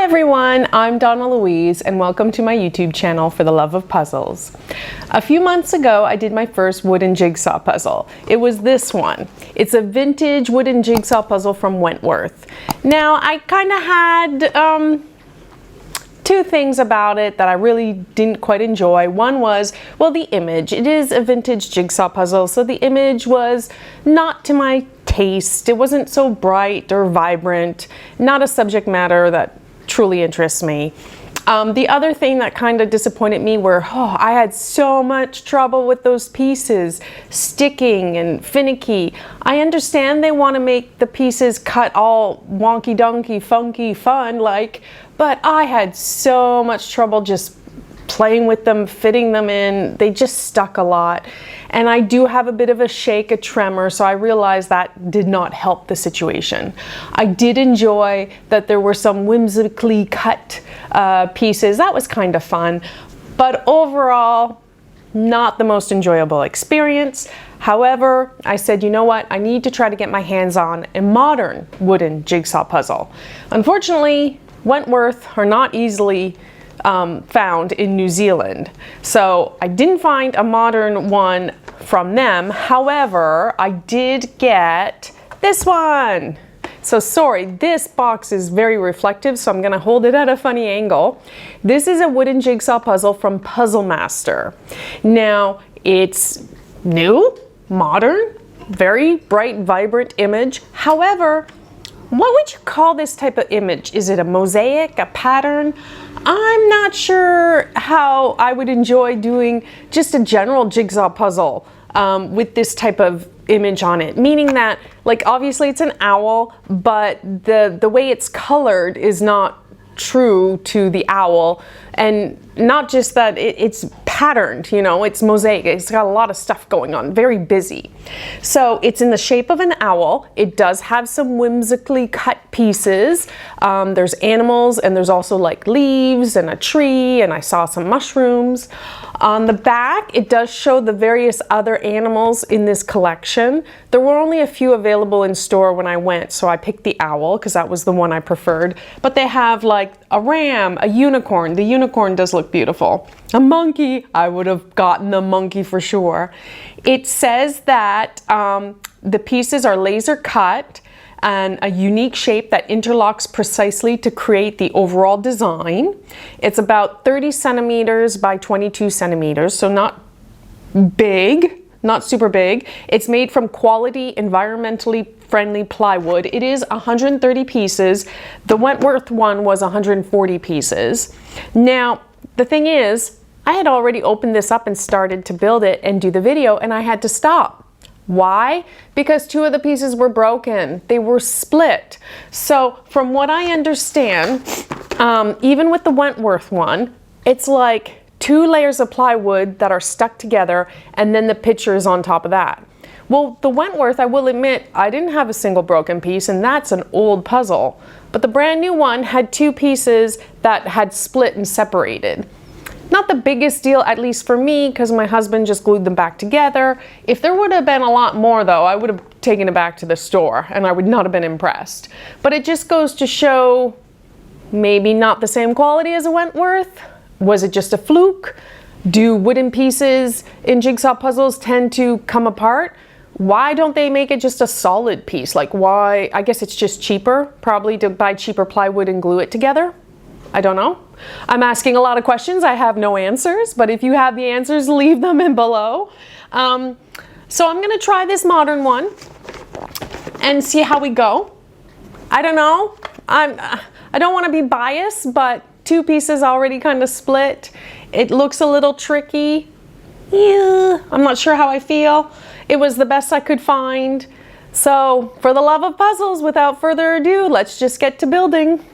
Hi everyone, I'm Donna Louise and welcome to my YouTube channel for the love of puzzles. A few months ago I did my first wooden jigsaw puzzle. It was this one. It's a vintage wooden jigsaw puzzle from Wentworth. Now I kind of had two things about it that I really didn't quite enjoy. One was, well, the image. It is a vintage jigsaw puzzle, so the image was not to my taste. It wasn't so bright or vibrant, not a subject matter that truly interests me. The other thing that kind of disappointed me were, I had so much trouble with those pieces, sticking and finicky. I understand they want to make the pieces cut all wonky donkey, funky, fun like, but I had so much trouble just playing with them, fitting them in. They just stuck a lot. And I do have a bit of a shake, a tremor, so I realized that did not help the situation. I did enjoy that there were some whimsically cut pieces. That was kind of fun. But overall, not the most enjoyable experience. However, I said, you know what? I need to try to get my hands on a modern wooden jigsaw puzzle. Unfortunately, Wentworth are not easily found in New Zealand. So I didn't find a modern one from them. However, I did get this one. So sorry, this box is very reflective, so I'm gonna hold it at a funny angle. This is a wooden jigsaw puzzle from Puzzle Master. Now, it's new, modern, very bright, vibrant image. However, what would you call this type of image? Is it a mosaic, a pattern? I'm not sure how I would enjoy doing just a general jigsaw puzzle with this type of image on it. Meaning that, like, obviously it's an owl, but the way it's colored is not true to the owl. And not just that, it's patterned, you know, it's mosaic. It's got a lot of stuff going on, very busy. So it's in the shape of an owl. It does have some whimsically cut pieces. There's animals and there's also like leaves and a tree, and I saw some mushrooms. On the back, it does show the various other animals in this collection. There were only a few available in store when I went, so I picked the owl because that was the one I preferred. But they have like a ram, a unicorn. The unicorn does look beautiful. A monkey, I would have gotten the monkey for sure. It says that the pieces are laser cut and a unique shape that interlocks precisely to create the overall design. It's about 30 centimeters by 22 centimeters, so not big, not super big. It's made from quality, environmentally friendly plywood. It is 130 pieces. The Wentworth one was 140 pieces. Now, the thing is, I had already opened this up and started to build it and do the video, and I had to stop. Why? Because two of the pieces were broken. They were split. So from what I understand, even with the Wentworth one, it's like 2 layers of plywood that are stuck together and then the picture is on top of that. Well, the Wentworth, I will admit, I didn't have a single broken piece, and that's an old puzzle. But the brand new one had 2 pieces that had split and separated. Not the biggest deal, at least for me, because my husband just glued them back together. If there would have been a lot more though, I would have taken it back to the store and I would not have been impressed. But it just goes to show maybe not the same quality as a Wentworth. Was it just a fluke? Do wooden pieces in jigsaw puzzles tend to come apart? Why don't they make it just a solid piece? Like why? I guess it's just cheaper, probably to buy cheaper plywood and glue it together. I don't know. I'm asking a lot of questions. I have no answers, but if you have the answers, leave them in below. So I'm gonna try this modern one and see how we go. I don't know. I don't want to be biased, but 2 pieces already kind of split. It looks a little tricky. Yeah, I'm not sure how I feel. It was the best I could find. So for the love of puzzles, without further ado, let's just get to building.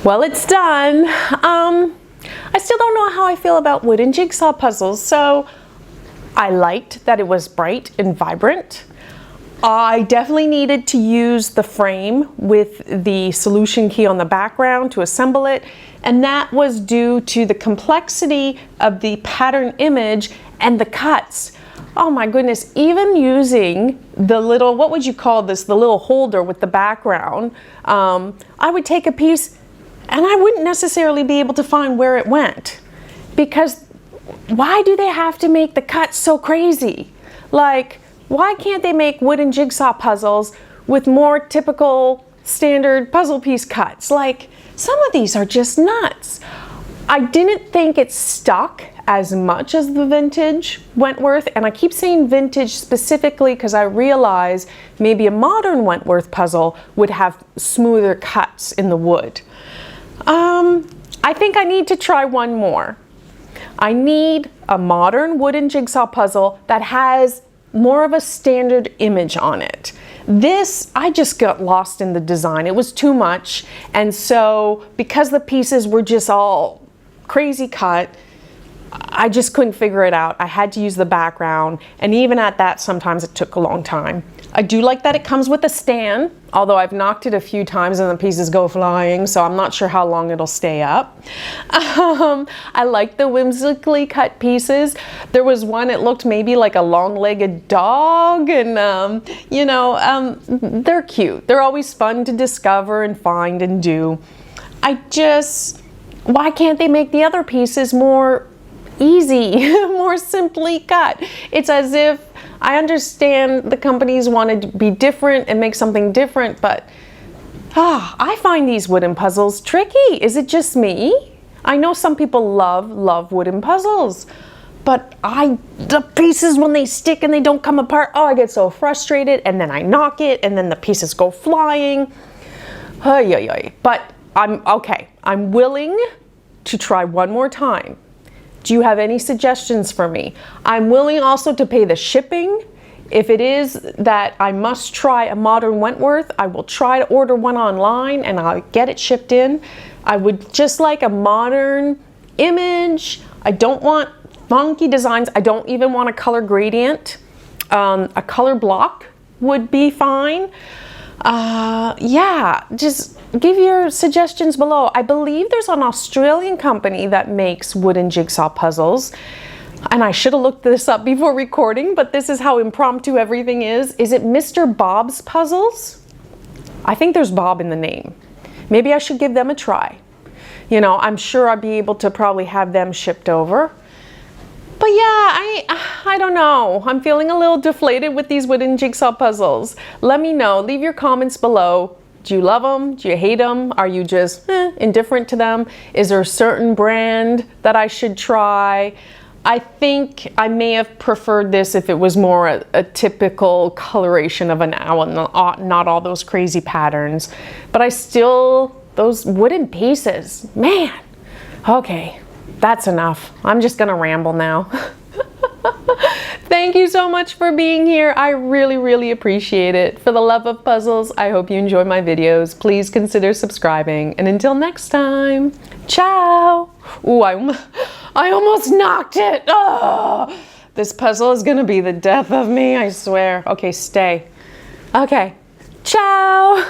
Well, it's done. I still don't know how I feel about wooden jigsaw puzzles, so I liked that it was bright and vibrant. I definitely needed to use the frame with the solution key on the background to assemble it, and that was due to the complexity of the pattern image and the cuts. Oh my goodness, even using the little, what would you call this, the little holder with the background, I would take a piece and I wouldn't necessarily be able to find where it went, because why do they have to make the cuts so crazy? Like, why can't they make wooden jigsaw puzzles with more typical standard puzzle piece cuts? Like, some of these are just nuts. I didn't think it stuck as much as the vintage Wentworth, and I keep saying vintage specifically because I realize maybe a modern Wentworth puzzle would have smoother cuts in the wood. I think I need to try one more. I need a modern wooden jigsaw puzzle that has more of a standard image on it. This, I just got lost in the design. It was too much, and so because the pieces were just all crazy cut, I just couldn't figure it out. I had to use the background, and even at that, sometimes it took a long time. I do like that it comes with a stand, although I've knocked it a few times and the pieces go flying, so I'm not sure how long it'll stay up. I like the whimsically cut pieces. There was one, it looked maybe like a long-legged dog, and they're cute. They're always fun to discover and find and do. Why can't they make the other pieces more easy, more simply cut? It's as if, I understand the companies wanted to be different and make something different, but I find these wooden puzzles tricky. Is it just me? I know some people love wooden puzzles, but the pieces, when they stick and they don't come apart, I get so frustrated, and then I knock it and then the pieces go flying. But I'm willing to try one more time. Do you have any suggestions for me? I'm willing also to pay the shipping. If it is that I must try a modern Wentworth, I will try to order one online and I'll get it shipped in. I would just like a modern image. I don't want funky designs. I don't even want a color gradient. A color block would be fine. Just give your suggestions below. I believe there's an Australian company that makes wooden jigsaw puzzles, and I should have looked this up before recording, but this is how impromptu everything is. Is it Mr. Bob's Puzzles? I think there's Bob in the name. Maybe I should give them a try. I'm sure I'd be able to probably have them shipped over. But yeah, I don't know. I'm feeling a little deflated with these wooden jigsaw puzzles. Let me know. Leave your comments below. Do you love them? Do you hate them? Are you just indifferent to them? Is there a certain brand that I should try? I think I may have preferred this if it was more a typical coloration of an owl, not all those crazy patterns. But those wooden pieces, man. Okay. That's enough. I'm just gonna ramble now. Thank you so much for being here. I really appreciate it. For the love of puzzles, I hope you enjoy my videos. Please consider subscribing. And until next time, ciao. Ooh, I almost knocked it. Oh, this puzzle is gonna be the death of me, I swear. Okay, stay. Okay, ciao.